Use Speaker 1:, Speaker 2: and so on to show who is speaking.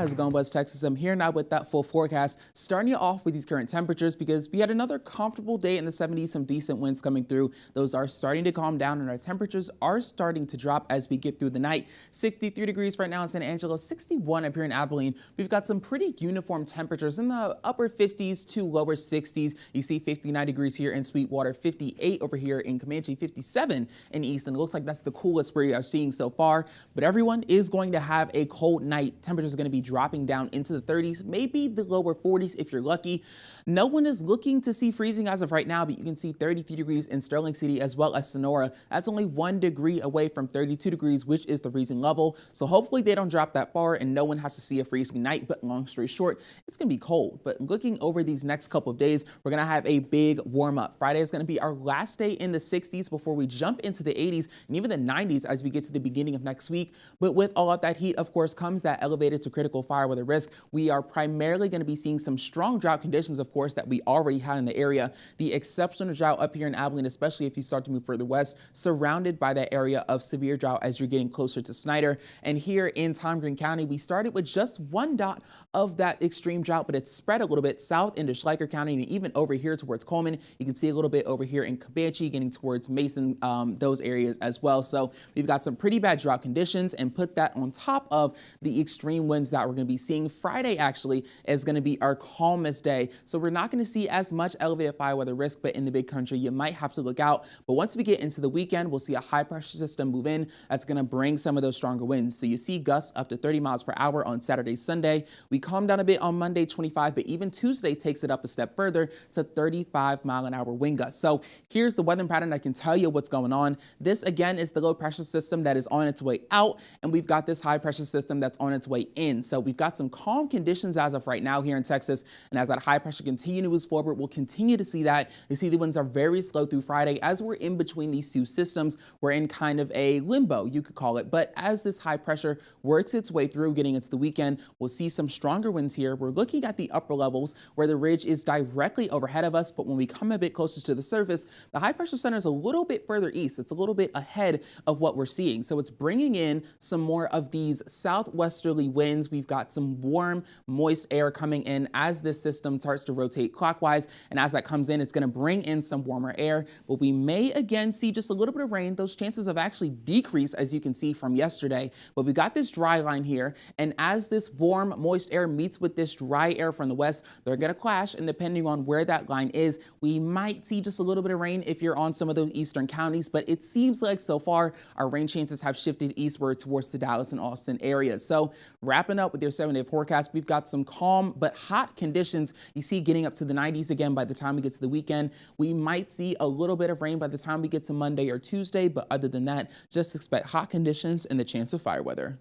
Speaker 1: How's it going, West Texas? I'm here now with that full forecast, starting you off with these current temperatures because we had another comfortable day in the 70s, some decent winds coming through. Those are starting to calm down and our temperatures are starting to drop as we get through the night. 63 degrees right now in San Angelo, 61 up here in Abilene. We've got some pretty uniform temperatures in the upper 50s to lower 60s. You see 59 degrees here in Sweetwater, 58 over here in Comanche, 57 in Easton. It looks like that's the coolest we are seeing so far, but everyone is going to have a cold night. Temperatures are going to be dropping down into the 30s, maybe the lower 40s if you're lucky. No one is looking to see freezing as of right now, but you can see 33 degrees in Sterling City as well as Sonora. That's only 1 degree away from 32 degrees, which is the freezing level. So hopefully they don't drop that far and no one has to see a freezing night. But long story short, it's going to be cold. But looking over these next couple of days, we're going to have a big warm up. Friday is going to be our last day in the 60s before we jump into the 80s and even the 90s as we get to the beginning of next week. But with all of that heat, of course, comes that elevated to critical fire weather risk. We are primarily going to be seeing some strong drought conditions, of course, that we already had in the area. The exceptional drought up here in Abilene, especially if you start to move further west, surrounded by that area of severe drought as you're getting closer to Snyder. And here in Tom Green County, we started with just one dot of that extreme drought, but it's spread a little bit south into Schleicher County and even over here towards Coleman. You can see a little bit over here in Comanche, getting towards Mason, those areas as well. So we've got some pretty bad drought conditions, and put that on top of the extreme winds that we're going to be seeing. Friday actually is going to be our calmest day, so we're not going to see as much elevated fire weather risk, but in the big country you might have to look out. But once we get into the weekend, we'll see a high pressure system move in that's going to bring some of those stronger winds. So you see gusts up to 30 miles per hour on Saturday, Sunday. We calm down a bit on Monday, 25, but even Tuesday takes it up a step further to 35-mile-an-hour wind gusts. So here's the weather pattern. I can tell you what's going on. This again is the low pressure system that is on its way out, and we've got this high pressure system that's on its way in. So we've got some calm conditions as of right now here in Texas, and as that high pressure continues to move forward, we'll continue to see that. You see the winds are very slow through Friday. As we're in between these two systems, we're in kind of a limbo, you could call it. But as this high pressure works its way through, getting into the weekend, we'll see some stronger winds here. We're looking at the upper levels where the ridge is directly overhead of us, but when we come a bit closer to the surface, the high pressure center is a little bit further east. It's a little bit ahead of what we're seeing. So it's bringing in some more of these southwesterly winds. We've got some warm, moist air coming in as this system starts to rotate clockwise. And as that comes in, it's going to bring in some warmer air. But we may again see just a little bit of rain. Those chances have actually decreased, as you can see from yesterday. But we got this dry line here. And as this warm, moist air meets with this dry air from the west, they're going to clash. And depending on where that line is, we might see just a little bit of rain if you're on some of those eastern counties. But it seems like so far our rain chances have shifted eastward towards the Dallas and Austin areas. So wrapping up with your 7-day forecast, we've got some calm but hot conditions. You see getting up to the 90s again by the time we get to the weekend. We might see a little bit of rain by the time we get to Monday or Tuesday, but other than that, just expect hot conditions and the chance of fire weather.